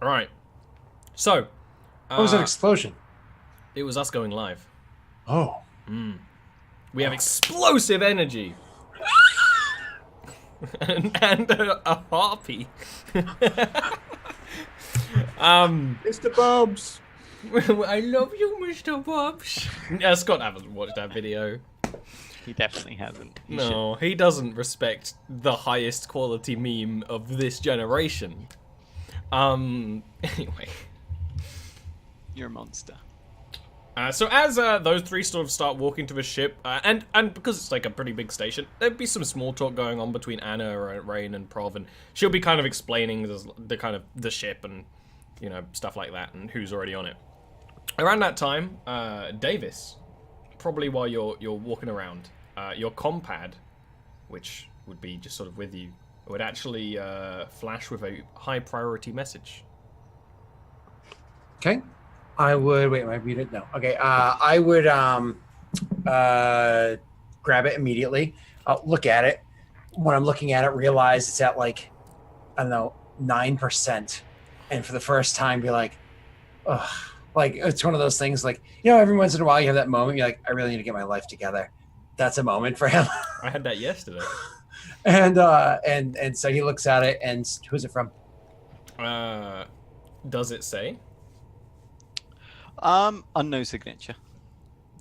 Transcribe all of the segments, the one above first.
All right. So, What was that uh, explosion? it was us going live. Oh. We have Oh. explosive energy and a harpy. Mr. Bubs. I love you, Mr. Bobs. Scott hasn't watched that video. He definitely hasn't. He should. No, he doesn't respect the highest quality meme of this generation. Anyway. You're a monster. So as those three sort of start walking to the ship, and because it's like a pretty big station, there'd be some small talk going on between Anna, Rain, and Prov, and she'll be kind of explaining the kind of the ship and stuff like that, and who's already on it. Around that time, Davis, probably while you're walking around, your compad, which would be just sort of with you, would actually flash with a high priority message. Okay. I would wait. Am I muted? No. Okay. I would grab it immediately. Look at it. When I'm looking at it, realize it's at like I don't know 9%, and for the first time, be like, ugh. Like it's one of those things. Like every once in a while, you have that moment. You're like, I really need to get my life together. That's a moment for him. I had that yesterday. and so he looks at it, and who's it from? Does it say? Unknown signature.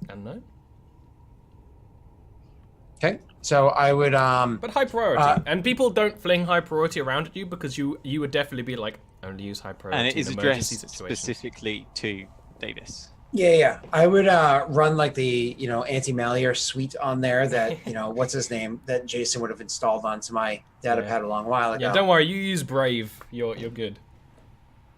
Unknown. Okay, so I would But high priority, and people don't fling high priority around at you because you would definitely be like only use high priority. And it is in emergency addressed situations. specifically to Davis. Yeah. I would run like the anti-malware suite on there that what's his name that Jason would have installed onto my data pad a long while ago. Yeah, don't worry, you use Brave. You're good.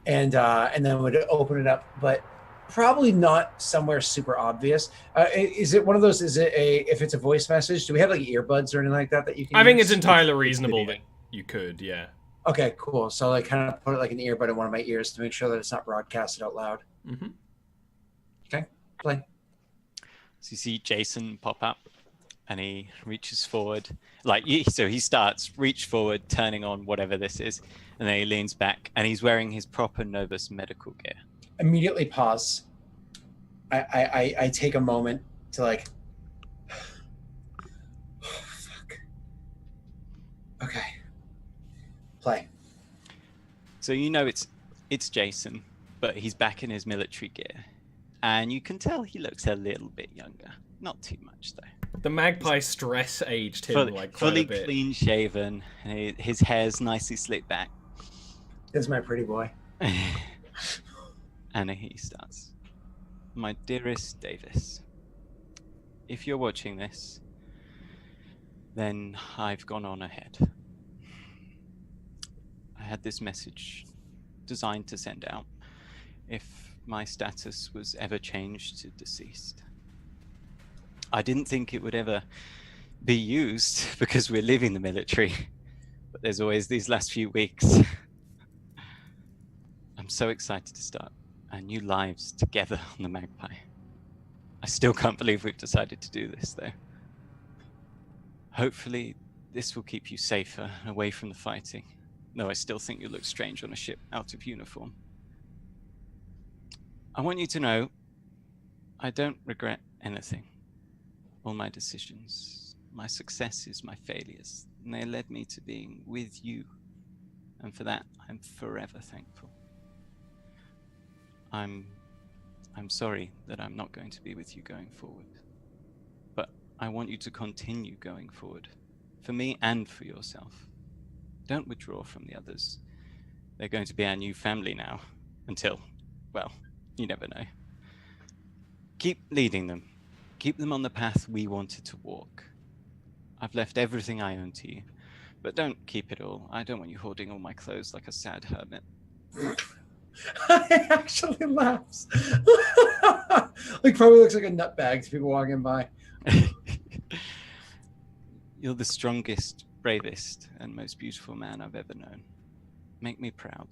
And then would open it up, but probably not somewhere super obvious. Is it one of those? Is it if it's a voice message? Do we have like earbuds or anything like that you can? I think it's entirely reasonable that you could. Yeah. Okay, cool. So like kind of put like an earbud in one of my ears to make sure that it's not broadcasted out loud. Mm-hmm. Okay, play. So you see Jason pop up, and he reaches forward, so he starts reach forward, turning on whatever this is, and then he leans back, and he's wearing his proper Novus medical gear. Immediately pause. I take a moment to like. Fuck. Okay. Play. So it's Jason, but he's back in his military gear, and you can tell he looks a little bit younger. Not too much though. The magpie stress aged him like quite fully a bit. Clean shaven, and his hair's nicely slicked back. This is my pretty boy. And he starts. My dearest Davis, if you're watching this, then I've gone on ahead. I had this message designed to send out if my status was ever changed to deceased. I didn't think it would ever be used because we're leaving the military, but there's always these last few weeks. I'm so excited to start our new lives together on the Magpie. I still can't believe we've decided to do this, though. Hopefully, this will keep you safer and away from the fighting, though I still think you look strange on a ship out of uniform. I want you to know I don't regret anything. All my decisions, my successes, my failures, and they led me to being with you. And for that, I'm forever thankful. I'm sorry that I'm not going to be with you going forward. But I want you to continue going forward, for me and for yourself. Don't withdraw from the others. They're going to be our new family now, until, well, you never know. Keep leading them. Keep them on the path we wanted to walk. I've left everything I own to you, but don't keep it all. I don't want you hoarding all my clothes like a sad hermit. It actually laughs. Like probably looks like a nutbag to people walking by. You're the strongest, bravest, and most beautiful man I've ever known. Make me proud.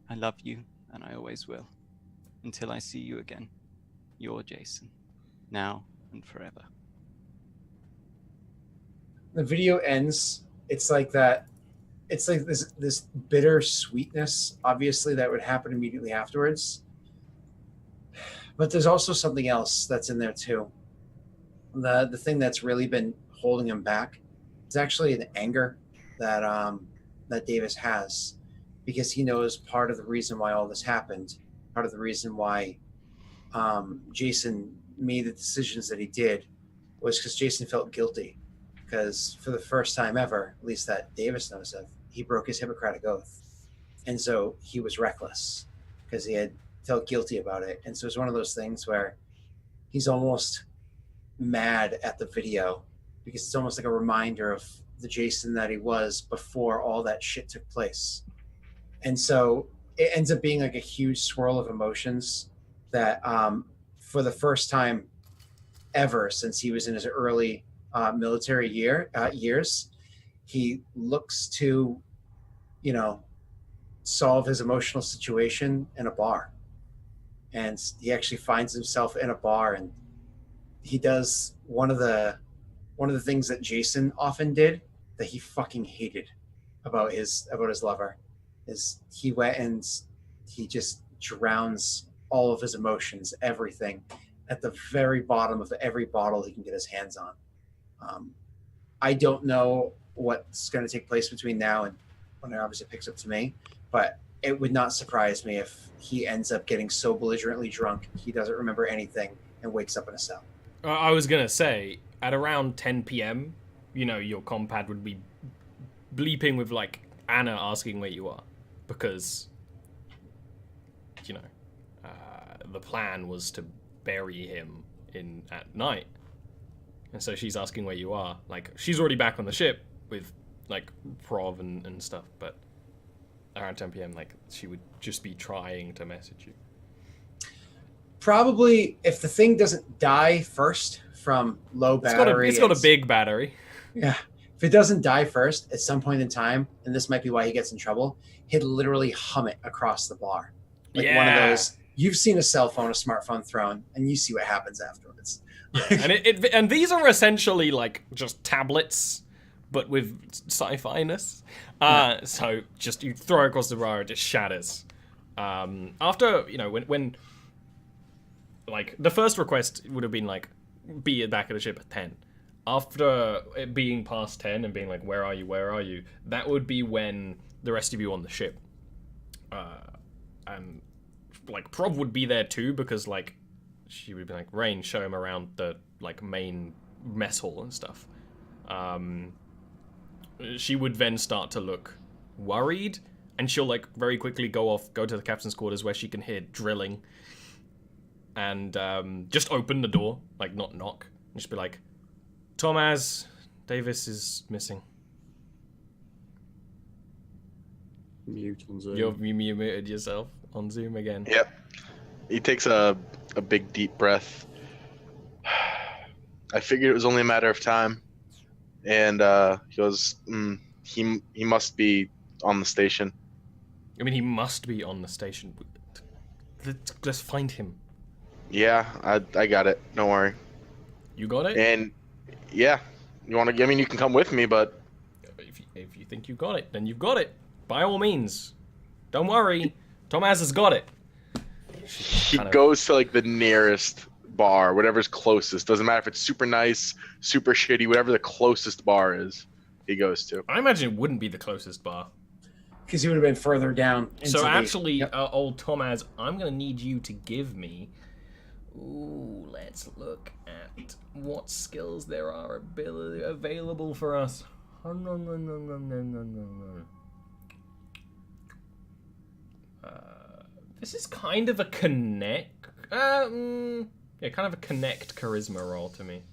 I love you, and I always will. Until I see you again. You're Jason. Now and forever. The video ends. It's like that it's like this bitter sweetness, obviously, that would happen immediately afterwards. But there's also something else that's in there too. The thing that's really been holding him back is actually an anger that that Davis has, because he knows part of the reason why all this happened, part of the reason why Jason made the decisions that he did, was because Jason felt guilty. Because for the first time ever, at least that Davis knows of, he broke his Hippocratic oath, and so he was reckless because he had felt guilty about it. And so it's one of those things where he's almost mad at the video because it's almost like a reminder of the Jason that he was before all that shit took place. And so it ends up being like a huge swirl of emotions that for the first time ever since he was in his early military years, he looks to, solve his emotional situation in a bar. And he actually finds himself in a bar, and he does one of the things that Jason often did that he fucking hated about his lover, is he went and he just drowns all of his emotions, everything, at the very bottom of every bottle he can get his hands on. I don't know what's going to take place between now and when it obviously picks up to me, but it would not surprise me if he ends up getting so belligerently drunk he doesn't remember anything and wakes up in a cell. I was going to say, at around 10 p.m., your compad would be bleeping with, like, Anna asking where you are. Because, the plan was to bury him at night. And so she's asking where you are. Like, she's already back on the ship with, like, Prov and stuff, but around 10 p.m., like, she would just be trying to message you. Probably, if the thing doesn't die first from low battery... It's got a big battery. Yeah. If it doesn't die first, at some point in time, and this might be why he gets in trouble, he'd literally hum it across the bar. Like one of those... You've seen a cell phone, a smartphone thrown, and you see what happens afterwards. Yeah, and these are essentially like just tablets, but with sci-fi-ness. So just you throw it across the bar, it just shatters. After when like the first request would have been like be back at the ship at 10. After it being past 10 and being like where are you, that would be when the rest of you on the ship, and like Prov would be there too, because like she would be like, Rain, show him around the like main mess hall and stuff. She would then start to look worried, and she'll like very quickly go to the captain's quarters where she can hear drilling, and just open the door, like not knock, and just be like, Tomaz, Davis is missing. Mute on Zoom. You muted yourself on Zoom again. Yep. He takes a big deep breath. I figured it was only a matter of time, and he goes, he must be on the station. I mean, he must be on the station. Let's find him. Yeah, I got it. Don't worry. You got it? And yeah, you want to? I mean, you can come with me, but if you think you got it, then you've got it. By all means, don't worry. Tomaz has got it. He goes to like the nearest bar, whatever's closest. Doesn't matter if it's super nice, super shitty, whatever the closest bar is, he goes to. I imagine it wouldn't be the closest bar. Because he would have been further down. So actually, old Tomaz, I'm going to need you to give me... Ooh, let's look at what skills there are available for us. This is kind of a connect... kind of a connect charisma roll to me.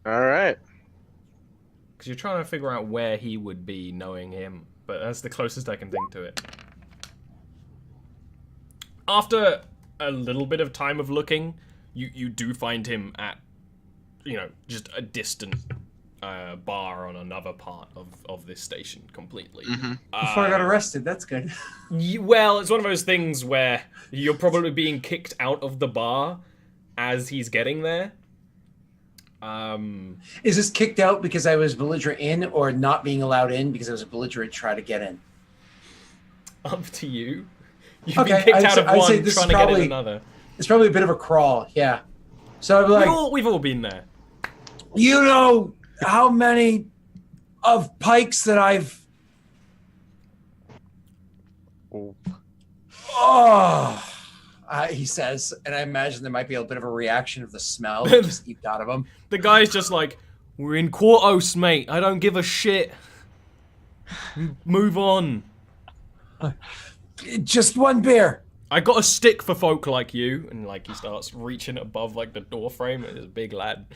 Alright. Because you're trying to figure out where he would be knowing him. But that's the closest I can think to it. After a little bit of time of looking, you do find him at, just a distant bar on another part of this station completely. Mm-hmm. Before I got arrested, that's good. Well, it's one of those things where you're probably being kicked out of the bar as he's getting there. Is this kicked out because I was belligerent in, or not being allowed in because I was a belligerent try to get in? Up to you. You've Okay, been kicked I'd out say- of I'd say one, this is trying to get in another. It's probably a bit of a crawl, yeah. So I'm like, We've all been there. you know how many of pikes that I've... Oh, he says, and I imagine there might be a bit of a reaction of the smell that just eeped out of him. The guy's just like, we're in Quartos, mate. I don't give a shit. Move on. Just one beer. I got a stick for folk like you. And like he starts reaching above like the door frame. It's a big lad.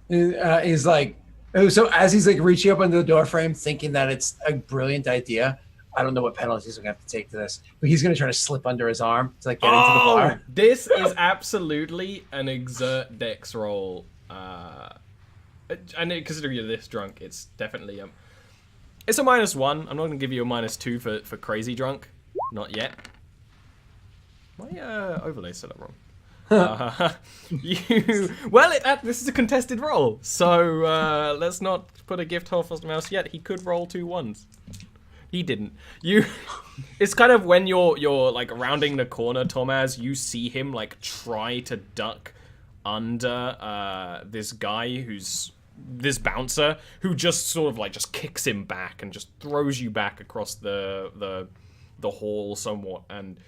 He's like, so as he's like reaching up under the door frame, thinking that it's a brilliant idea. I don't know what penalties we're gonna have to take to this, but he's gonna try to slip under his arm to like get into the bar. This is absolutely an exert dex roll. And considering you're this drunk, it's definitely it's a -1. I'm not gonna give you a -2 for crazy drunk. Not yet. My overlay set up wrong. This is a contested roll, so let's not put a gift horse on the mouse yet. He could roll 2 1s. He didn't. It's kind of when you're like rounding the corner, Tomaz, you see him like try to duck under this guy this bouncer who just sort of like just kicks him back and just throws you back across the hall somewhat. And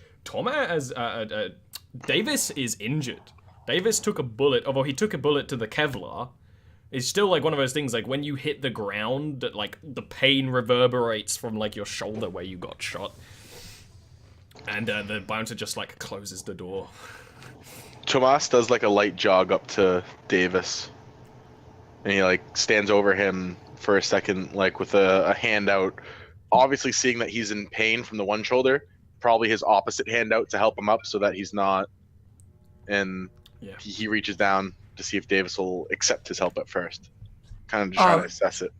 Davis is injured. Davis took a bullet, although he took a bullet to the Kevlar. It's still like one of those things, like when you hit the ground, that like the pain reverberates from like your shoulder where you got shot. And the bouncer just like closes the door. Tomas does like a light jog up to Davis. And he like stands over him for a second, like with a hand out. Obviously seeing that he's in pain from the one shoulder, probably his opposite hand out to help him up so that he's not. And yeah. he reaches down to see if Davis will accept his help at first. Kind of just trying to assess it.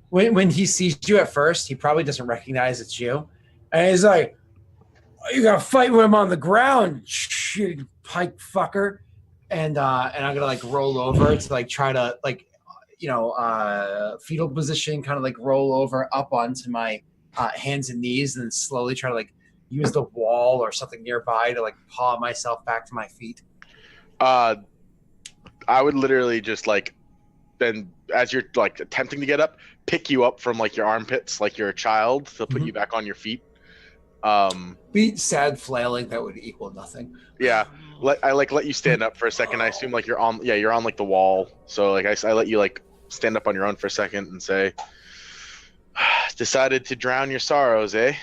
When he sees you at first, he probably doesn't recognize it's you. And he's like, oh, you gotta fight with him on the ground, shitty pike fucker. And I'm gonna like roll over to like try to like, fetal position, kind of like roll over up onto my hands and knees, and then slowly try to like use the wall or something nearby to like paw myself back to my feet. I would literally just like, then as you're like attempting to get up, pick you up from like your armpits, like you're a child, to put you back on your feet. Be sad flailing, that would equal nothing. Yeah, I let you stand up for a second. I assume like you're on like the wall. So like I let you like stand up on your own for a second and say, decided to drown your sorrows, eh?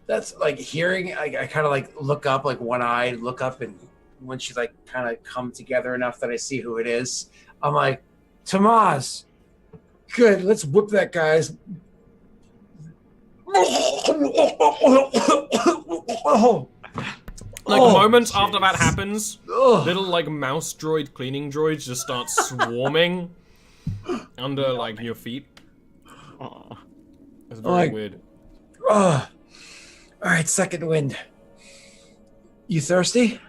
That's like hearing. I kind of like look up, like one eye, look up, and when she like kind of come together enough that I see who it is, I'm like, Tomas, good, let's whoop that guy's. Moments after that happens, little like mouse droid cleaning droids just start swarming under like your feet. It's very weird. All right, second wind. You thirsty?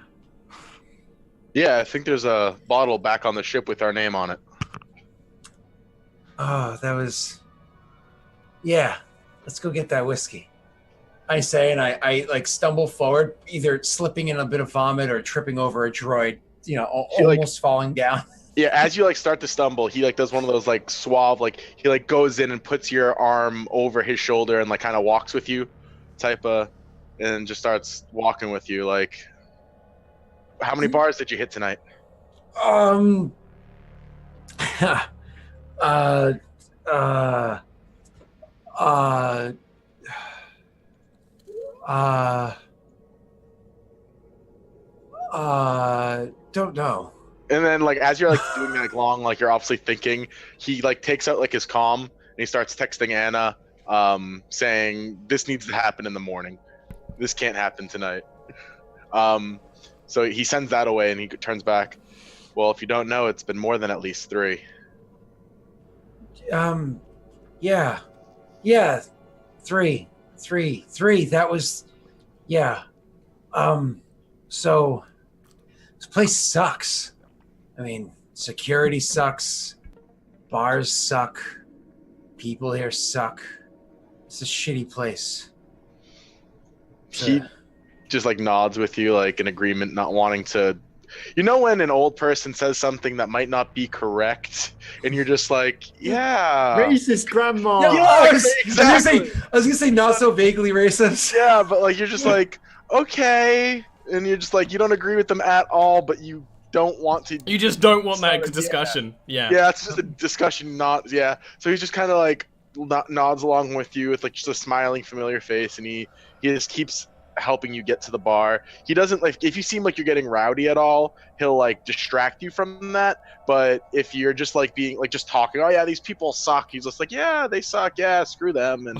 Yeah, I think there's a bottle back on the ship with our name on it. Oh, that was... Yeah, let's go get that whiskey. I say, and I like stumble forward, either slipping in a bit of vomit or tripping over a droid, almost falling down. Yeah, as you like start to stumble, he like does one of those like suave, like he like goes in and puts your arm over his shoulder and like kind of walks with you, and just starts walking with you. Like, how many bars did you hit tonight? Don't know. And then like as you're like doing like long, like you're obviously thinking, he like takes out like his comm and he starts texting Anna, saying this needs to happen in the morning. This can't happen tonight. So he sends that away and he turns back. Well, if you don't know, it's been more than at least 3. Yeah, 3. That was, yeah. So this place sucks. I mean, Security sucks. Bars suck. People here suck. It's a shitty place. He just like nods with you, like in agreement, not wanting to. You know when an old person says something that might not be correct, and you're just like, yeah. Racist grandma. Yeah, exactly. I was gonna say not so vaguely racist. Yeah, but like you're just like, okay, and you're just like you don't agree with them at all, but you don't want to. You just don't want that discussion. Yeah. Yeah, it's just a discussion, not yeah. So he's just kind of like nods along with you with like just a smiling, familiar face, and he just keeps helping you get to the bar. He doesn't like if you seem like you're getting rowdy at all, he'll like distract you from that. But if you're just like being like just talking, oh yeah, these people suck. He's just like, yeah, they suck. Yeah, screw them. And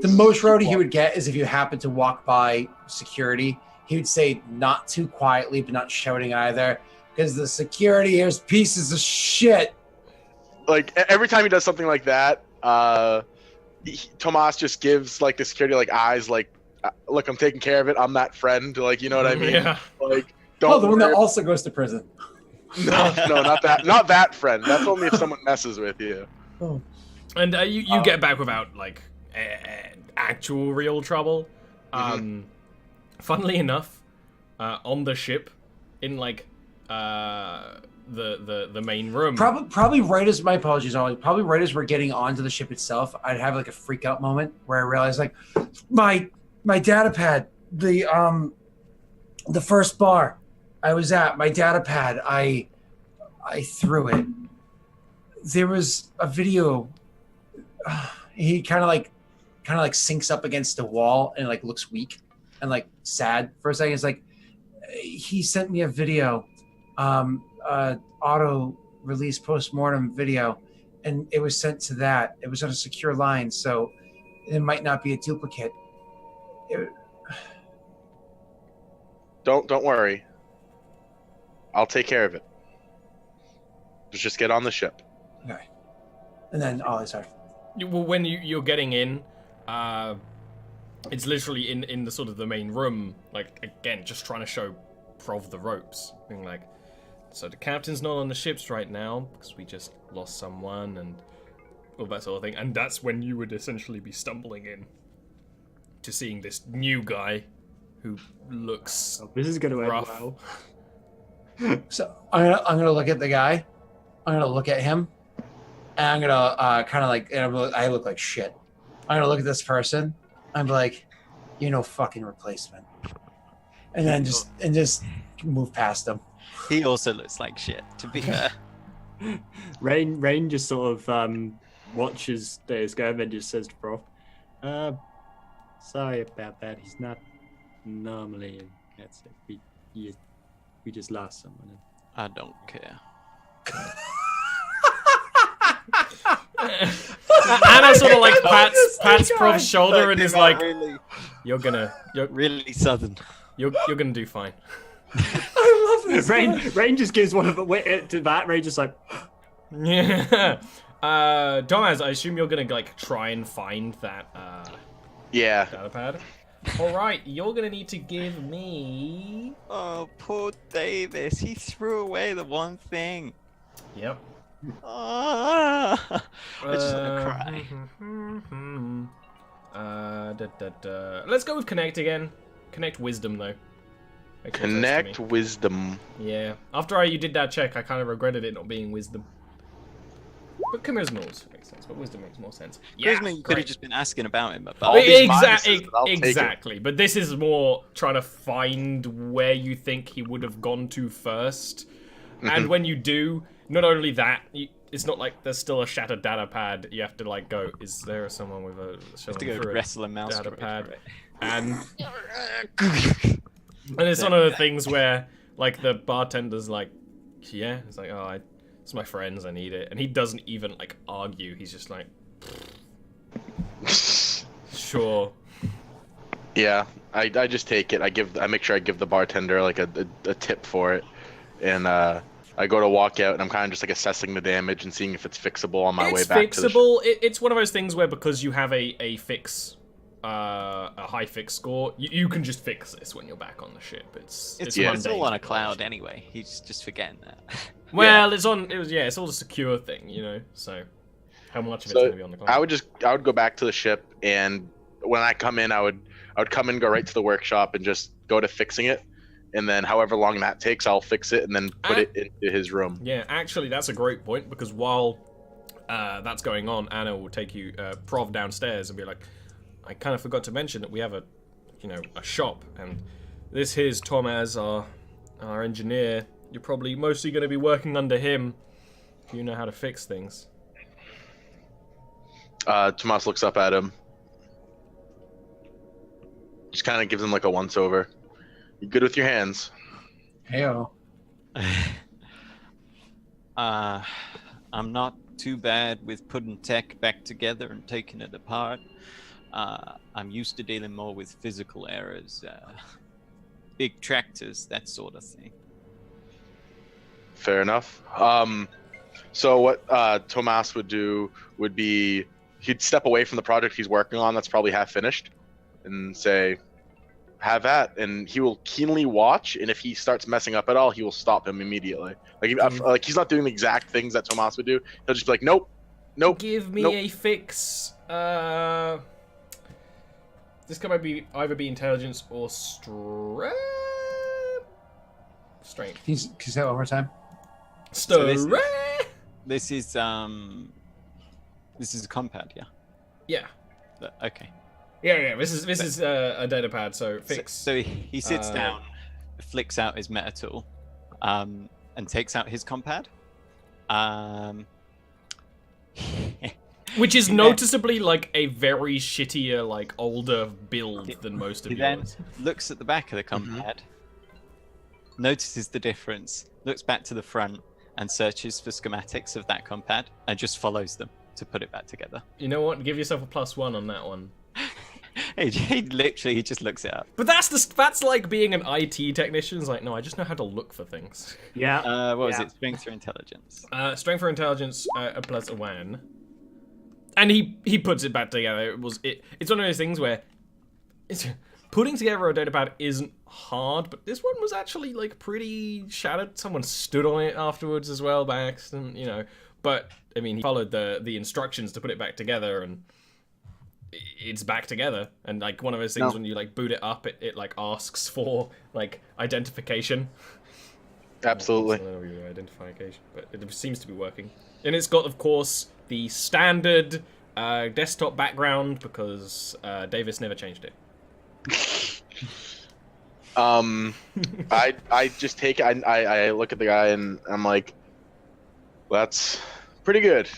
the most rowdy he would get is if you happen to walk by security. He would say not too quietly, but not shouting either, because the security here's pieces of shit. Like every time he does something like that, Tomas just gives like the security like eyes, like, look, I'm taking care of it. I'm that friend. Like, you know what I mean? Yeah. Like, don't. Oh, the one that also goes to prison. No, not that. Not that friend. That's only if someone messes with you. Oh. And you get back without like actual real trouble. Funnily enough, on the ship, in like the main room. Probably right as my apologies, Ollie. Probably right as we're getting onto the ship itself, I'd have like a freak out moment where I realize like my data pad, the first bar I was at, my data pad, I threw it. There was a video. He kind of like sinks up against the wall and like looks weak and like sad for a second. It's like he sent me a video, auto release postmortem video, and it was sent to that. It was on a secure line, so it might not be a duplicate. Don't worry. I'll take care of it. Let's just get on the ship. Okay. And then sorry. Well, when you're getting in, it's literally in the sort of the main room, like again, just trying to show Prov the ropes, being like, so the captain's not on the ships right now because we just lost someone and all that sort of thing, and that's when you would essentially be stumbling in to seeing this new guy who looks This is going to end rough. well. So I'm gonna look at the guy. I'm gonna look at him, and I'm gonna kind of like, and I look like shit. I'm gonna look at this person. I'm like, you know, fucking replacement, and then just move past him. He also looks like shit, to be fair. Rain just sort of watches this go and then just says to Prof, sorry about that. He's not normally in. That's it. We just lost someone. I don't care. Anna sort of like pats Prov's shoulder and is like, really, you're really southern. you're gonna do fine. I love this. Rain just gives one of the wit to that. Rain just like, Yeah. Domaz, I assume you're gonna like try and find that Yeah. data pad. Alright, you're gonna need to give me... Oh, poor Davis. He threw away the one thing. Yep. I just want to cry. Let's go with Connect again. Connect Wisdom, though. Makes more sense to Connect me. wisdom. Yeah. After you did that check, I kind of regretted it not being Wisdom. But Charisma also makes sense, but Wisdom makes more sense. Yeah, Charisma, you could great. have just been asking about him. All these Exactly, minuses, but I'll take it. exactly. But this is more trying to find where you think he would have gone to first. And when you do, not only that, it's not like there's still a shattered data pad. You have to like go, is there someone with a Have to go wrestle a mouse data droid pad? for it. And it's one of the things where like the bartender's like, yeah, it's like, oh, it's my friends, I need it. And he doesn't even like argue. He's just like, sure. Yeah, I just take it. I make sure I give the bartender like a tip for it, and I go to walk out, and I'm kind of just like assessing the damage and seeing if it's fixable on my way back to the It's fixable. It's one of those things where because you have a fix a high fix score, you can just fix this when you're back on the ship. It's It's mundane all on a technology. cloud anyway. He's just forgetting that. Well, it's all a secure thing, you know. So how much of it's So going to be on the cloud? I would go back to the ship, and when I come in, I would come in, go right to the workshop, and just go to fixing it. And then however long that takes, I'll fix it and then put it into his room. Yeah, actually, that's a great point, because while that's going on, Anna will take you, Prov, downstairs and be like, I kind of forgot to mention that we have a shop, and this here's Tom as our engineer. You're probably mostly going to be working under him if you know how to fix things. Tomas looks up at him. Just kind of gives him like a once-over. You good with your hands? Heyo. I'm not too bad with putting tech back together and taking it apart. I'm used to dealing more with physical errors, big tractors, that sort of thing. Fair enough. So what Tomas would do would be he'd step away from the project he's working on that's probably half finished and say, have at, and he will keenly watch, and if he starts messing up at all, he will stop him immediately. Like he's not doing the exact things that Tomas would do. He'll just be like, nope. Give me a fix. This can either be intelligence or strength. Can you say that one more time? So Strength. this is a compound, yeah. Yeah. Okay. Yeah. This is a data pad. So fix. So he sits down, flicks out his meta tool, and takes out his compad. Which is noticeably like a very shittier, like older build than most of He then yours. looks at the back of the compad, notices the difference, looks back to the front, and searches for schematics of that compad, and just follows them to put it back together. You know what? Give yourself a +1 on that one. He just looks it up. But that's like being an IT technician. It's like, no, I just know how to look for things. Yeah. What was it? Strength or intelligence? Strength or intelligence, a +1. And he puts it back together. It's one of those things where putting together a datapad isn't hard, but this one was actually like pretty shattered. Someone stood on it afterwards as well by accident, you know. But I mean, he followed the instructions to put it back together, and it's back together. And like one of those things when you like boot it up, it like asks for like identification. Absolutely. It's not really identification, but it seems to be working. And it's got, of course, the standard desktop background because Davis never changed it. I just take I look at the guy and I'm like, well, that's pretty good.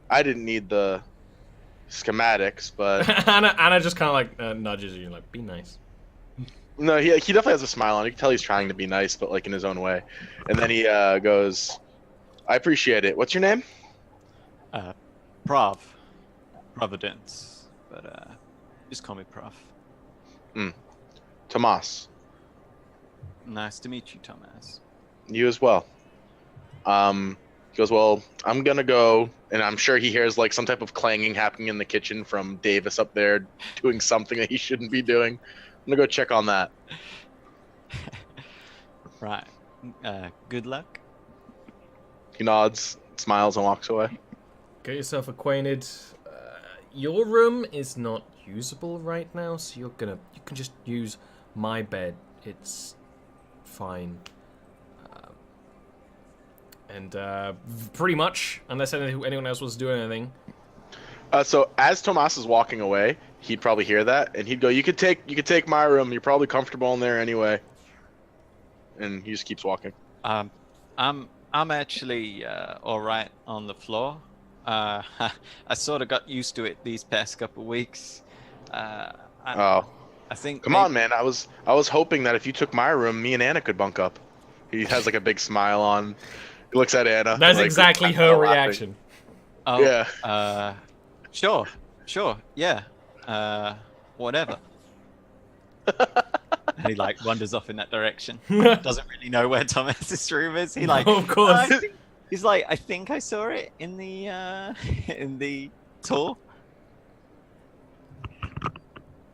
I didn't need the schematics, but Anna just kind of like nudges you, like, be nice. no, he definitely has a smile on. You can tell he's trying to be nice, but like in his own way. And then he goes, I appreciate it. What's your name? Providence, but just call me Prof. Tomas. Nice to meet you, Thomas. You as well. He goes, well, I'm gonna go, and I'm sure he hears like some type of clanging happening in the kitchen from Davis up there doing something that he shouldn't be doing. I'm gonna go check on that. Right. Good luck. He nods, smiles, and walks away. Get yourself acquainted. Your room is not usable right now, so you can just use my bed. It's fine. And pretty much, unless anyone else wants to do anything. So as Tomas is walking away, he'd probably hear that, and he'd go, "You could take my room. You're probably comfortable in there anyway." And he just keeps walking. I'm actually all right on the floor. I sort of got used to it these past couple of weeks. I think. Come on, man. I was hoping that if you took my room, me and Anna could bunk up. He has like a big smile on. He looks at Anna. That's like, exactly her laughing. reaction. Oh, Yeah. Sure, yeah. Whatever. And he like wanders off in that direction. Doesn't really know where Thomas's room is. He like, of course. He's like, I think I saw it in the tour.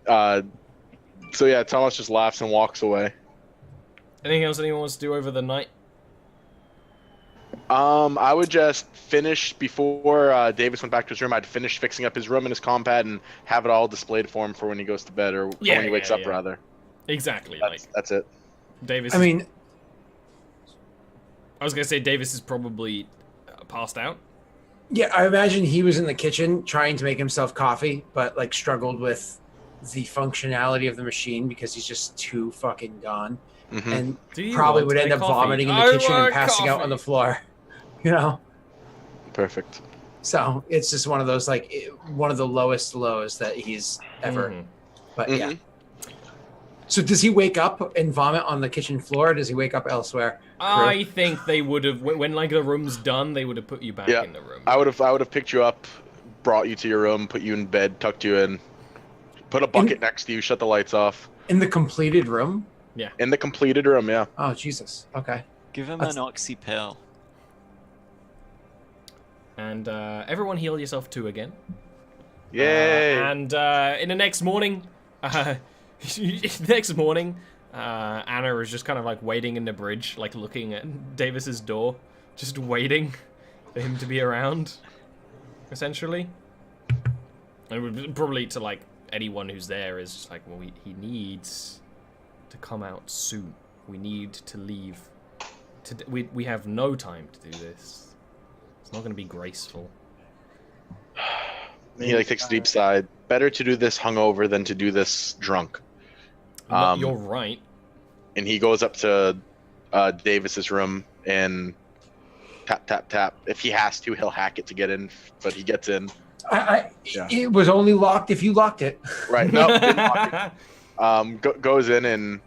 So yeah, Thomas just laughs and walks away. Anything else anyone wants to do over the night? I would just finish before Davis went back to his room. I'd finish fixing up his room and his compad and have it all displayed for him for when he goes to bed or when he wakes up, rather. Exactly. That's it. Davis. I mean, I was gonna say Davis is probably passed out. yeah, I imagine he was in the kitchen trying to make himself coffee, but like struggled with the functionality of the machine because he's just too fucking gone, Mm-hmm. and Do you probably want would end a up coffee? vomiting in the I kitchen and want passing out coffee. on the floor. You know, Perfect. so it's just one of those one of the lowest lows that he's ever. Mhm. But Mhm. yeah. So does he wake up and vomit on the kitchen floor? Or does he wake up elsewhere? I think they would have when like the room's done, they would have put you back Yeah. in the room. I would have picked you up, brought you to your room, put you in bed, tucked you in, put a bucket next to you, shut the lights off. In the completed room? In the completed room, yeah. Oh Jesus. Okay. Give him That's- an oxy pill. And everyone heal yourself 2 again. Yay! And in the next morning, Anna is just kind of like waiting in the bridge, like looking at Davis's door, just waiting for him to be around, essentially. And it would probably to like anyone who's there is just like, well, he needs to come out soon. We need to leave. We have no time to do this. It's not going to be graceful. He like takes a deep sigh. Better to do this hungover than to do this drunk. You're right. And he goes up to Davis's room and tap tap tap. If he has to, he'll hack it to get in, but he gets in. Yeah. It was only locked if you locked it. Right? No, didn't lock it. Goes in and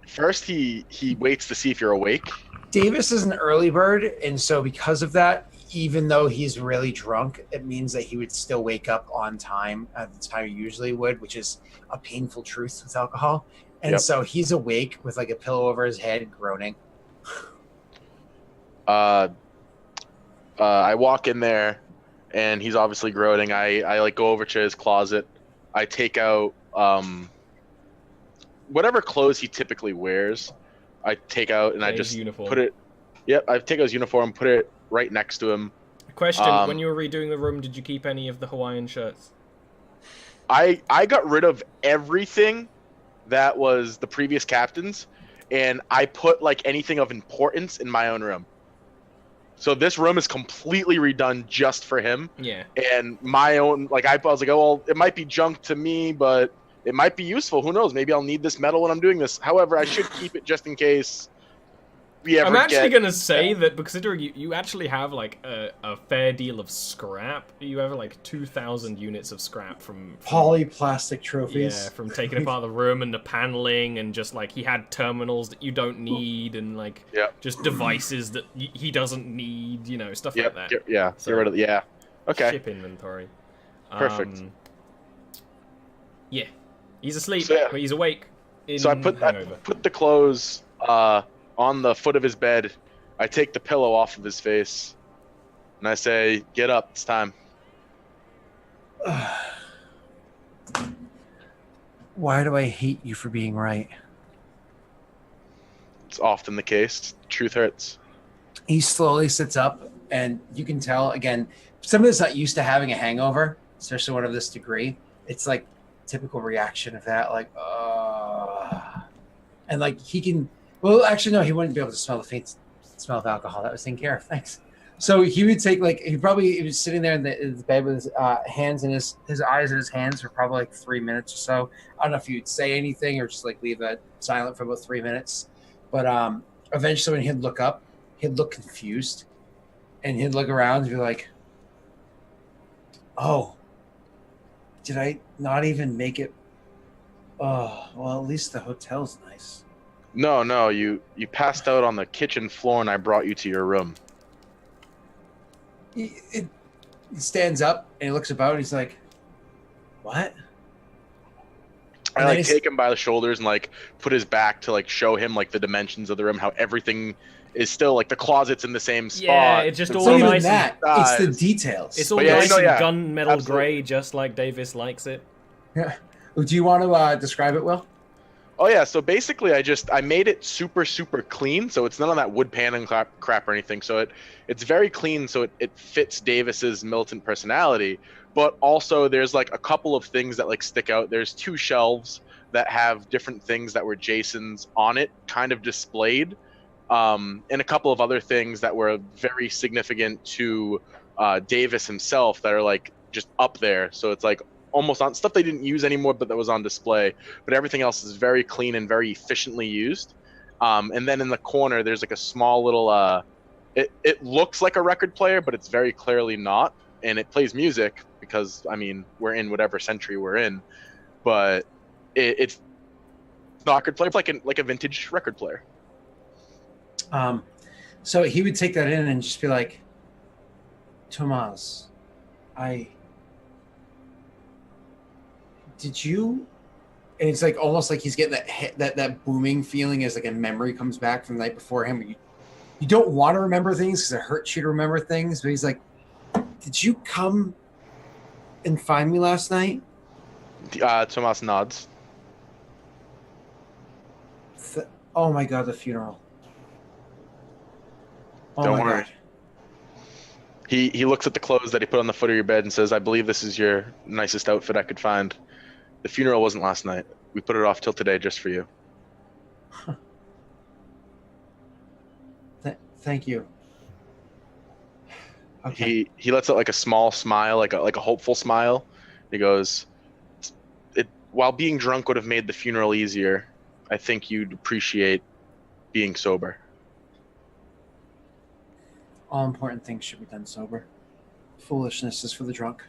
first he waits to see if you're awake. Davis is an early bird, and so because of that, even though he's really drunk, it means that he would still wake up on time at the time he usually would, which is a painful truth with alcohol. And Yep. so he's awake with like a pillow over his head, groaning. I walk in there, and he's obviously groaning. I like go over to his closet. I take out whatever clothes he typically wears. I take out and I His just uniform. put it. Yep, I take out his uniform, put it right next to him. Question: when you were redoing the room, did you keep any of the Hawaiian shirts? I got rid of everything that was the previous captain's, and I put like anything of importance in my own room. So this room is completely redone just for him. Yeah. And my own, like I was like, oh well, it might be junk to me, but it might be useful. Who knows? Maybe I'll need this metal when I'm doing this. However, I should keep it just in case we ever I'm actually get... gonna say that considering you actually have like a fair deal of scrap. You have like 2,000 units of scrap from Polyplastic trophies. yeah, from taking apart the room and the paneling and just like he had terminals that you don't need and like Yep. just devices that he doesn't need, you know, stuff Yep, like that. get So- rid of yeah. Okay. Ship inventory. Perfect. Yeah. He's asleep, So, yeah. but he's awake. So I put hangover. the clothes on the foot of his bed. I take the pillow off of his face, and I say, "Get up, it's time." Why do I hate you for being right? It's often the case. Truth hurts. He slowly sits up, and you can tell again, somebody that's not used to having a hangover, especially one of this degree, it's like typical reaction of that, like, and like he can. Well, actually, no, he wouldn't be able to smell the faint smell of alcohol. That was taken care of. Thanks. So he would take like he was sitting there in the bed with his hands in his eyes in his hands for probably like 3 minutes or so. I don't know if you'd say anything or just like leave that silent for about 3 minutes. But eventually, when he'd look up, he'd look confused, and he'd look around and be like, "Oh, did I not even make it? Oh, well, at least the hotel's nice." No, you passed out on the kitchen floor, and I brought you to your room. He stands up and he looks about and he's like, "What?" I And then like he's- take him by the shoulders and like put his back to like show him like the dimensions of the room, how everything is still like the closet's in the same spot. Yeah, it's just The all It's not even nice that. and It's the size. details. It's all But yeah, nice no, and yeah. gunmetal Absolutely. grey, just like Davis likes it. Yeah. Do you want to describe it, Will? Oh yeah, so basically I made it super clean, so it's none of that wood panning crap or anything. So it's very clean, so it fits Davis's militant personality. But also there's like a couple of things that like stick out. There's 2 shelves that have different things that were Jason's on it, kind of displayed, and a couple of other things that were very significant to Davis himself that are like just up there. So it's like almost on stuff they didn't use anymore, but that was on display. But everything else is very clean and very efficiently used. And then in the corner, there's like a small little. It looks like a record player, but it's very clearly not. And it plays music because I mean we're in whatever century we're in, but it's not a record player. It's like a vintage record player. So he would take that in and just be like, Tomas, did you? And it's like almost like he's getting that booming feeling as like a memory comes back from the night before him. You don't want to remember things because it hurts you to remember things. But he's like, did you come and find me last night? Tomas nods. Oh my God, the funeral. Oh Don't my worry. God. He looks at the clothes that he put on the foot of your bed and says, I believe this is your nicest outfit I could find. The funeral wasn't last night. We put it off till today just for you. Huh. Thank you. Okay. He lets out like a small smile, like a hopeful smile. He goes, while being drunk would have made the funeral easier, I think you'd appreciate being sober. All important things should be done sober. Foolishness is for the drunk.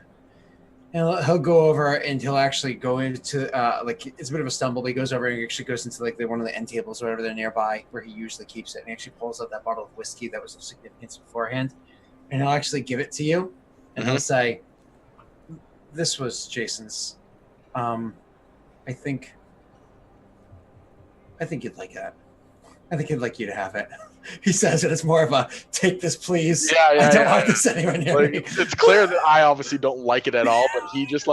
And he'll go over and he'll actually go into like it's a bit of a stumble, but he goes over and he actually goes into like one of the end tables or whatever they're nearby where he usually keeps it, and he actually pulls out that bottle of whiskey that was of significance beforehand, and he'll actually give it to you, and he'll say, "This was Jason's. I think you'd like that. I think he'd like you to have it." He says it. It's more of a take this, please. I don't want this anywhere near me. It's clear that I obviously don't like it at all, but he just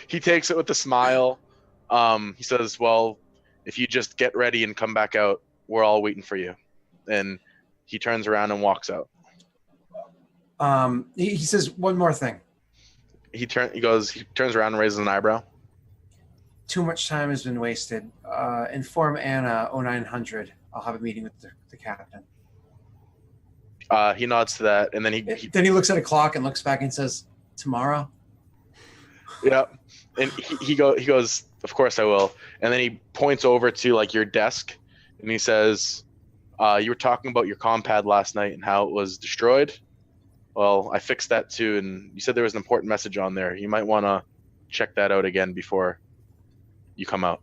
he takes it with a smile. He says, "Well, if you just get ready and come back out, we're all waiting for you." And he turns around and walks out. He says one more thing. He turns around and raises an eyebrow. Too much time has been wasted. Inform Anna 0900. I'll have a meeting with the captain. He nods to that, and then he looks at a clock and looks back and says, "Tomorrow." Yeah, and he goes, "Of course I will." And then he points over to like your desk, and he says, "You were talking about your compad last night and how it was destroyed. Well, I fixed that too, and you said there was an important message on there. You might want to check that out again before you come out."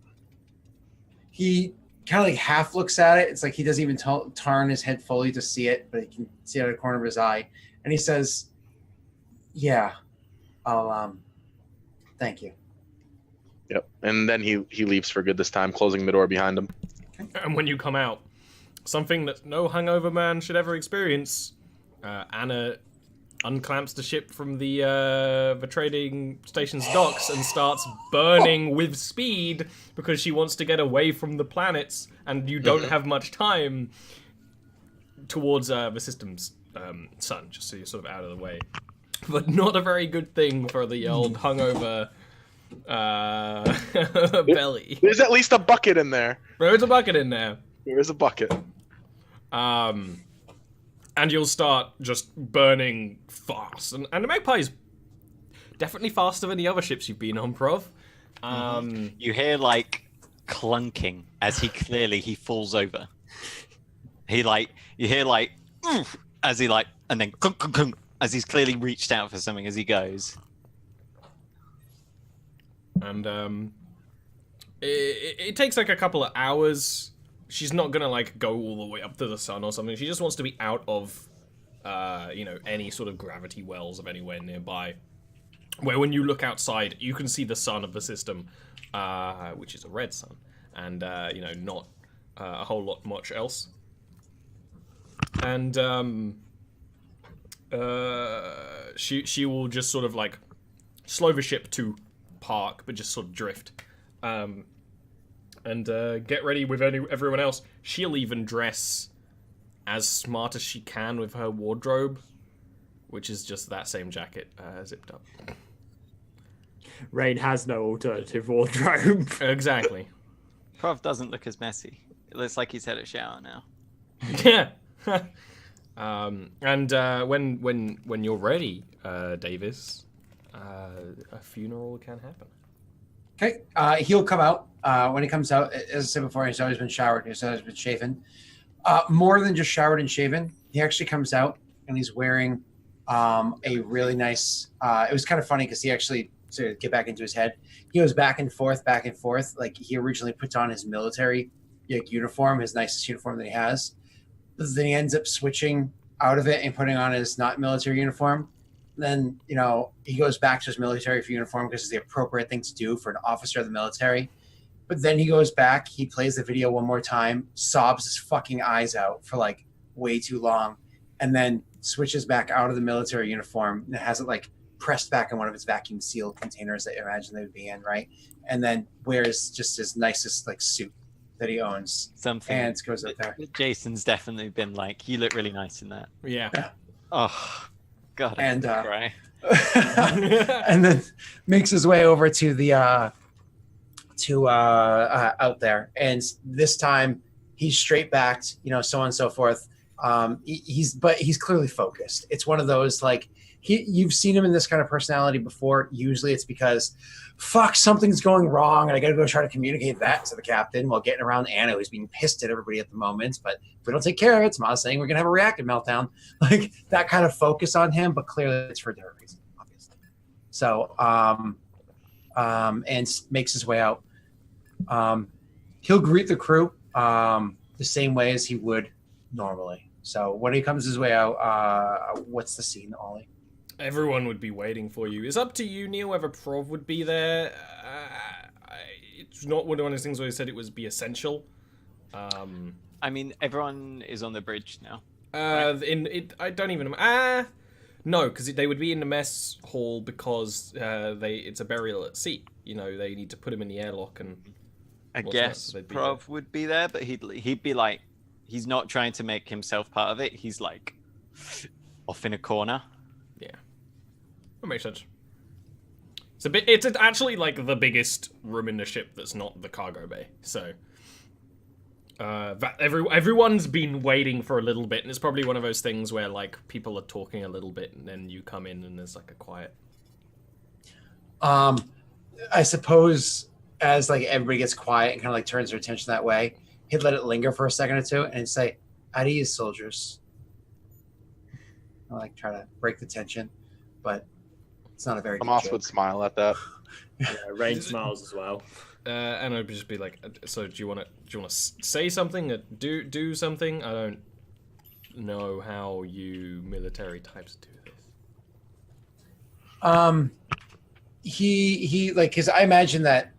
He kind of like half looks at it. It's like he doesn't even turn his head fully to see it, but he can see it out of the corner of his eye. And he says, "Yeah, I'll thank you." Yep. And then he leaves for good this time, closing the door behind him. And when you come out, something that no hungover man should ever experience, Anna unclamps the ship from the trading station's docks and starts burning with speed because she wants to get away from the planets, and you don't have much time towards the system's sun, just so you're sort of out of the way. But not a very good thing for the old hungover belly. There's at least a bucket in there. There's a bucket in there. There is a bucket. And you'll start just burning fast. And the Magpie's definitely faster than the other ships you've been on, Prov. You hear, like, clunking as he falls over. You hear, like, oof, as he, like, and then clunk, clunk, clunk, as he's clearly reached out for something as he goes. And, it takes, like, a couple of hours. She's not gonna, like, go all the way up to the sun or something. She just wants to be out of, any sort of gravity wells of anywhere nearby. Where when you look outside, you can see the sun of the system, which is a red sun. And, not a whole lot much else. And, she will just sort of, like, slow the ship to park, but just sort of drift. And get ready with everyone else. She'll even dress as smart as she can with her wardrobe, which is just that same jacket zipped up. Rain has no alternative wardrobe. Exactly. Prov doesn't look as messy. It looks like he's had a shower now. Yeah. And when you're ready, Davis, a funeral can happen. Okay, he'll come out. When he comes out, as I said before, he's always been showered. He's always been shaven. More than just showered and shaven, he actually comes out and he's wearing a really nice. It was kind of funny because he actually, to get back into his head, he goes back and forth. Like he originally puts on his military uniform, his nicest uniform that he has. But then he ends up switching out of it and putting on his not military uniform. Then, he goes back to his military uniform because it's the appropriate thing to do for an officer of the military. But then he goes back, he plays the video one more time, sobs his fucking eyes out for like way too long, and then switches back out of the military uniform and has it like pressed back in one of its vacuum sealed containers that you imagine they would be in, right? And then wears just his nicest like suit that he owns. Something. And goes up there. Jason's definitely been like, you look really nice in that. Yeah. Oh, God, I And cry. and then makes his way over to the out there, and this time he's straight backed, so on and so forth. He's clearly focused. It's one of those like you've seen him in this kind of personality before. Usually it's because fuck, something's going wrong and I gotta go try to communicate that to the captain while getting around Anna, who's being pissed at everybody at the moment. But if we don't take care of it, Sma's saying we're gonna have a reactive meltdown. Like that kind of focus on him, but clearly it's for a different reason, obviously. So and makes his way out. He'll greet the crew the same way as he would normally. So when he comes his way out, what's the scene, Ollie? Everyone would be waiting for you. It's up to you, Neil, whether Prov would be there. It's not one of those things where he said it would be essential. I mean, everyone is on the bridge now. I don't even. No, because they would be in the mess hall because it's a burial at sea. They need to put him in the airlock and. I guess Prov would be there, but he'd be like, he's not trying to make himself part of it. He's like off in a corner. Yeah, that makes sense. It's actually like the biggest room in the ship that's not the cargo bay. So everyone's been waiting for a little bit, and it's probably one of those things where like people are talking a little bit, and then you come in and there's like a quiet. I suppose as like everybody gets quiet and kind of like turns their attention that way, he'd let it linger for a second or two and say, "At ease, soldiers." I like try to break the tension, but it's not a very. Tomas good joke. would smile at that. Yeah, Rain smiles as well. And I'd just be like, "So do you want to say something? Do something? I don't know how you military types do this." He like, because I imagine that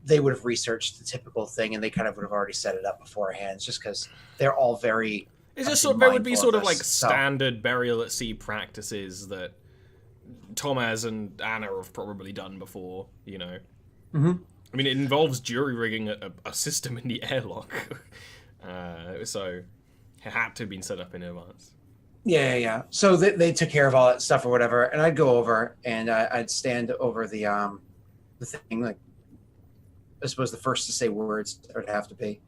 they would have researched the typical thing and they kind of would have already set it up beforehand, just because they're all very. It's just there would be mindful sort of this, like so. standard burial at sea practices that Thomas and Anna have probably done before, Mm-hmm. I mean, it involves jury rigging a system in the airlock, so it had to have been set up in advance. Yeah. So they took care of all that stuff or whatever, and I'd go over and I'd stand over the thing, like I suppose the first to say words would have to be,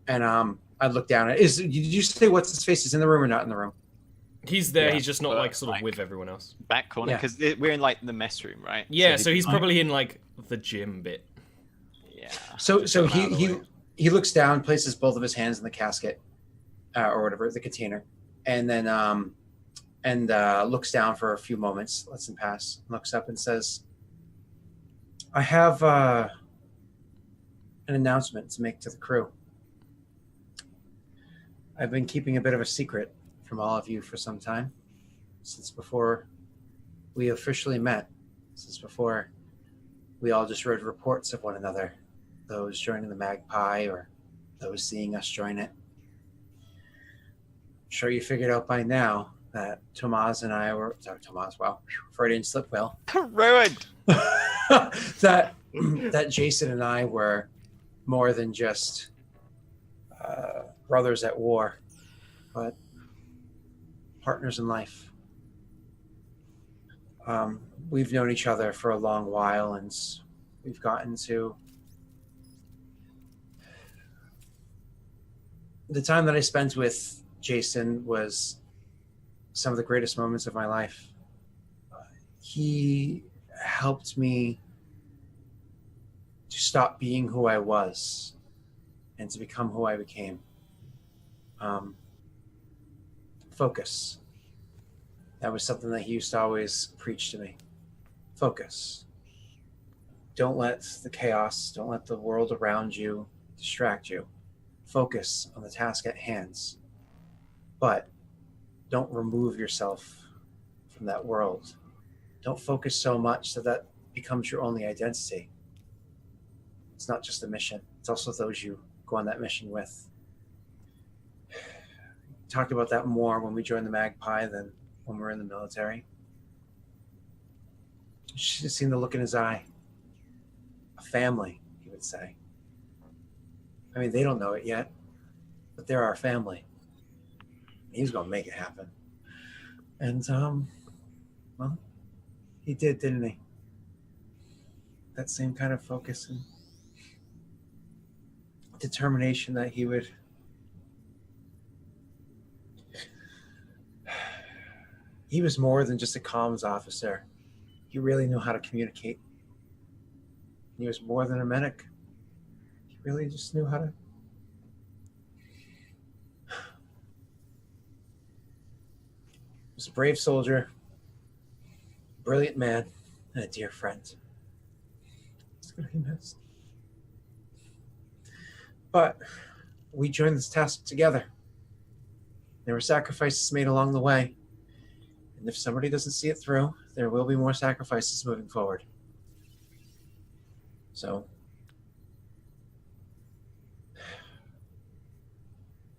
and I'd look down at. Did you say what's his face is in the room or not in the room? He's there. Yeah, he's just not but, like sort of like, with everyone else. Back corner, Yeah. because we're in like the mess room, right? Yeah, so he's like, probably in like the gym bit. Yeah. So Just come out of the way. he looks down, places both of his hands in the casket, or whatever, the container, and then looks down for a few moments, lets him pass, looks up and says, "I have an announcement to make to the crew. I've been keeping a bit of a secret from all of you for some time, since before we officially met, since before we all just read reports of one another, those joining the Magpie or those seeing us join it. I'm sure you figured out by now that Tomas and I were, sorry, Tomas, wow, Freudian slip whale. Ruined. that Jason and I were more than just brothers at war, but partners in life. We've known each other for a long while, and we've gotten to the time that I spent with Jason was some of the greatest moments of my life. He helped me to stop being who I was and to become who I became. Focus. That was something that he used to always preach to me. Focus. Don't let the chaos, don't let the world around you distract you. Focus on the task at hand. But don't remove yourself from that world. Don't focus so much that that becomes your only identity. It's not just a mission. It's also those you go on that mission with. Talked about that more when we joined the Magpie than when we were in the military. You should have seen the look in his eye. A family, he would say. I mean, they don't know it yet, but they're our family. He's going to make it happen. And, well, he did, didn't he? That same kind of focus and determination that he would he was more than just a comms officer. He really knew how to communicate. He was more than a medic. He really just knew how to he was a brave soldier, brilliant man, and a dear friend. He's going to be missed. But we joined this task together. There were sacrifices made along the way. And if somebody doesn't see it through, there will be more sacrifices moving forward. So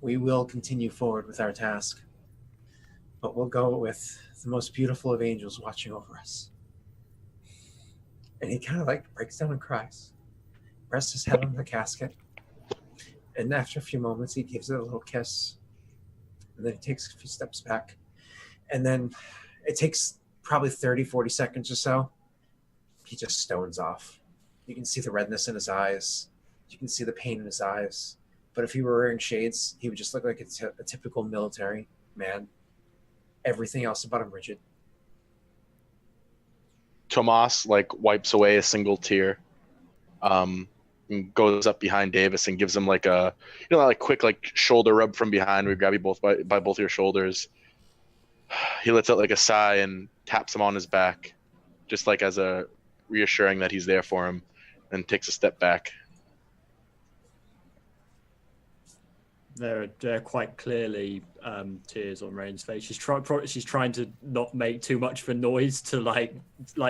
we will continue forward with our task. But we'll go with the most beautiful of angels watching over us. And he kind of like breaks down and cries. Rests his head on the casket. And after a few moments, he gives it a little kiss. And then he takes a few steps back. And then it takes probably 30, 40 seconds or so. He just stones off. You can see the redness in his eyes. You can see the pain in his eyes. But if he were wearing shades, he would just look like a typical military man. Everything else about him rigid. Tomas like wipes away a single tear, and goes up behind Davis and gives him like a, like quick like shoulder rub from behind. We grab you both by both your shoulders. He lets out like a sigh and taps him on his back, just like as a reassuring that he's there for him, and takes a step back. There are quite clearly tears on Rain's face. She's trying to not make too much of a noise to like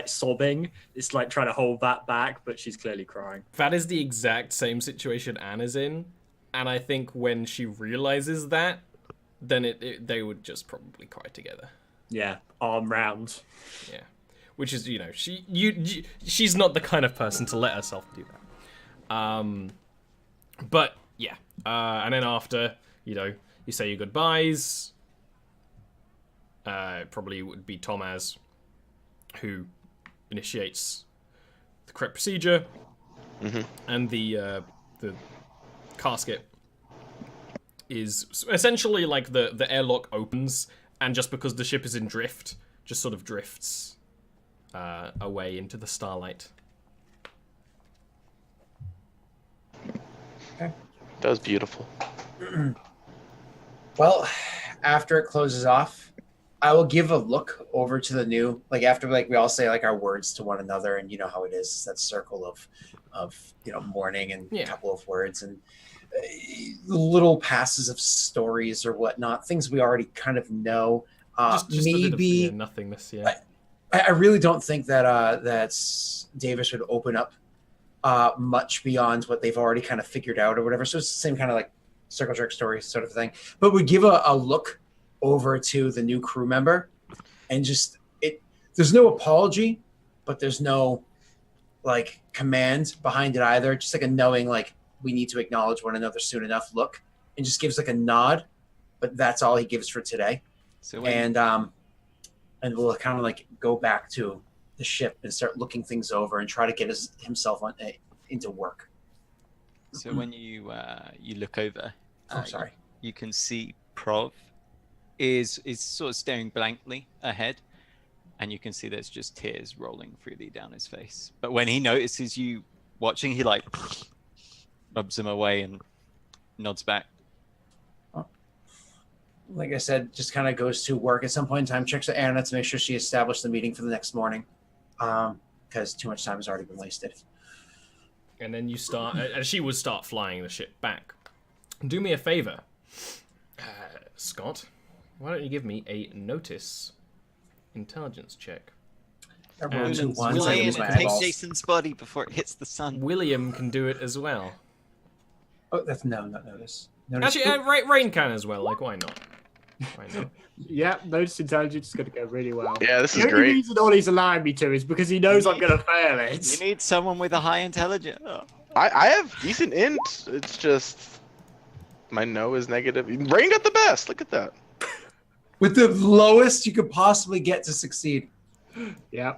sobbing. It's like trying to hold that back, but she's clearly crying. That is the exact same situation Anna's in, and I think when she realizes that, then they would just probably cry together. Yeah, arm round. Yeah, which is she's not the kind of person to let herself do that. But yeah, and then after you say your goodbyes. It probably would be Tomaz who initiates the correct procedure, and the casket is essentially like the airlock opens, and just because the ship is in drift, just sort of drifts away into the starlight. Okay. That was beautiful. Well, after it closes off, I will give a look over to the new, like after like we all say like our words to one another, and you know how it is, that circle of mourning and a couple of words and little passes of stories or whatnot, things we already kind of know. Just maybe a bit of, nothingness. Yeah, I really don't think that Davis would open up much beyond what they've already kind of figured out or whatever. So it's the same kind of like circle jerk story sort of thing. But we give a look over to the new crew member, and just there's no apology, but there's no like command behind it either. Just like a knowing, like we need to acknowledge one another soon enough look, and just gives like a nod, but that's all he gives for today. So And we'll kind of like go back to the ship and start looking things over and try to get himself into work. So when you look over, Sorry. you can see Prov is sort of staring blankly ahead, and you can see there's just tears rolling freely down his face. But when he notices you watching, he like rubs them away and nods back. Like I said, just kind of goes to work at some point in time, checks with Anna to make sure she established the meeting for the next morning, because too much time has already been wasted. And then you start, and she would start flying the ship back. Do me a favor, Scott. Why don't you give me a notice intelligence check? Everyone And who wants, I Fly in lose my and take eyeballs. Jason's body before it hits the sun. William can do it as well. Oh, that's not notice. Notice. Actually, Rain can as well. Like, why not? Why not? Yeah, notice intelligence is going to go really well. Yeah, this is The only great. reason Ollie's allowing me to is because he knows I'm going to fail You it. need someone with a high intelligence. Oh. I have decent int. It's just my no is negative. Rain got the best. Look at that. With the lowest you could possibly get to succeed. Yeah.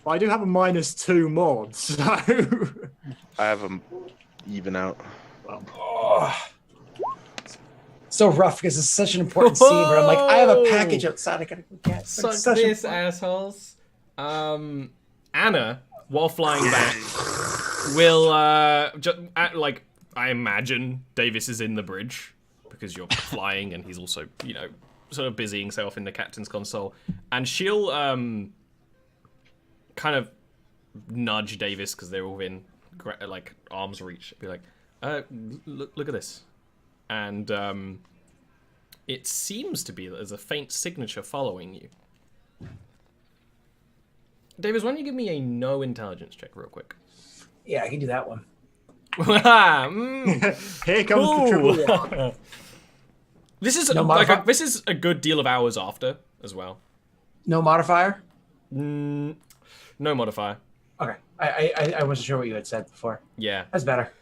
But I do have a -2 mod, so... I have them even out. Oh. So rough because it's such an important scene, but I'm like, I have a package outside I gotta go get. But Suck it's such this, a assholes. Anna, while flying back, will like I imagine Davis is in the bridge because you're flying, and he's also sort of busying himself in the captain's console, and she'll kind of nudge Davis because they're all within like arm's reach. Be like, look at this. And it seems to be that there's a faint signature following you. Davis, why don't you give me a no intelligence check real quick? Yeah, I can do that one. Here comes the triple one. This is No this is a good deal of hours after as well. No modifier? No modifier. Okay. I wasn't sure what you had said before. Yeah. That's better.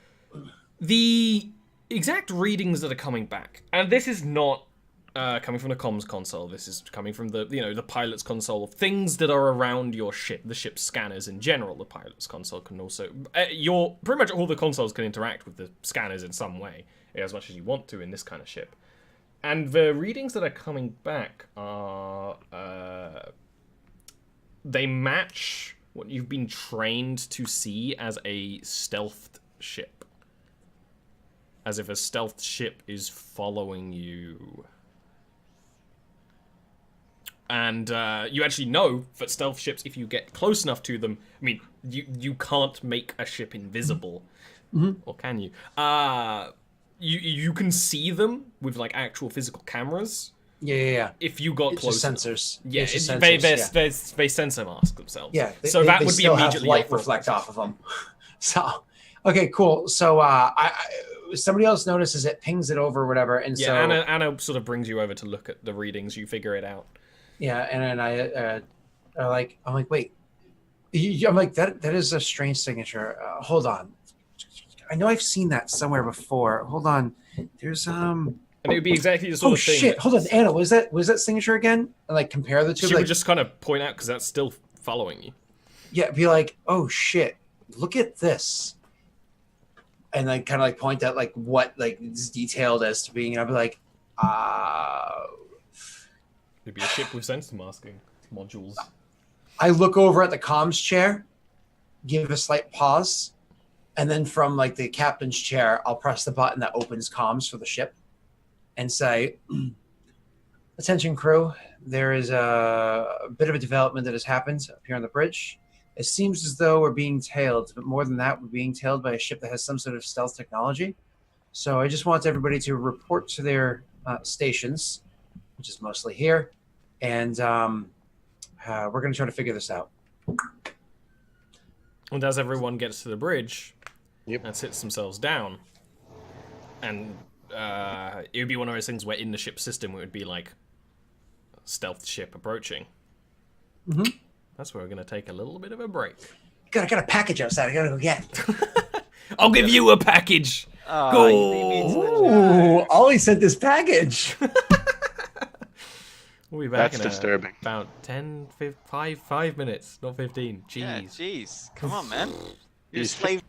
The exact readings that are coming back, and this is not coming from the comms console. This is coming from the the pilot's console. Things that are around your ship, the ship's scanners in general. The pilot's console can also pretty much all the consoles can interact with the scanners in some way, as much as you want to in this kind of ship. And the readings that are coming back are they match what you've been trained to see as a stealthed ship. As if a stealth ship is following you. And you actually know that stealth ships, if you get close enough to them, I mean, you can't make a ship invisible. Mm-hmm. Or can you? You can see them with like actual physical cameras. Yeah. If you got It's close. just sensors. Yeah, It's just they sensors, they sensor mask themselves. yeah. So that would be still have immediately light your reflect fault. off of them. So, okay, cool. So, somebody else notices it, pings it over, or whatever, and Yeah, so Anna sort of brings you over to look at the readings. You figure it out. yeah, and then I'm like, wait, I'm like that is a strange signature. Hold on, I know I've seen that somewhere before. Hold on, there's And it would be exactly the sort Oh of thing. shit! Hold on, Anna. Was that signature again? And like compare the two. She like, would just kind of point out because that's still following you. yeah, be like, oh shit! Look at this, and then kind of like point out like what like is detailed as to being. And I'd be like, It'd be a ship with sensor masking modules. I look over at the comms chair, give a slight pause, and then from like the captain's chair, I'll press the button that opens comms for the ship, and say, "Attention, crew. There is a bit of a development that has happened up here on the bridge. It seems as though we're being tailed, but more than that, we're being tailed by a ship that has some sort of stealth technology. So I just want everybody to report to their stations, which is mostly here, and we're going to try to figure this out." And as everyone gets to the bridge Yep. and sits themselves down, and it would be one of those things where in the ship system it would be like stealth ship approaching. Mhm. That's where we're going to take a little bit of a break. Got a package outside. I gotta go get. I'll give you a package. Oh, you beat me to the Ooh, Ollie sent this package. We'll be back That's in disturbing. about 5 minutes, not 15. Jeez. Yeah, jeez. Come on, man. You're a Jeez. slave.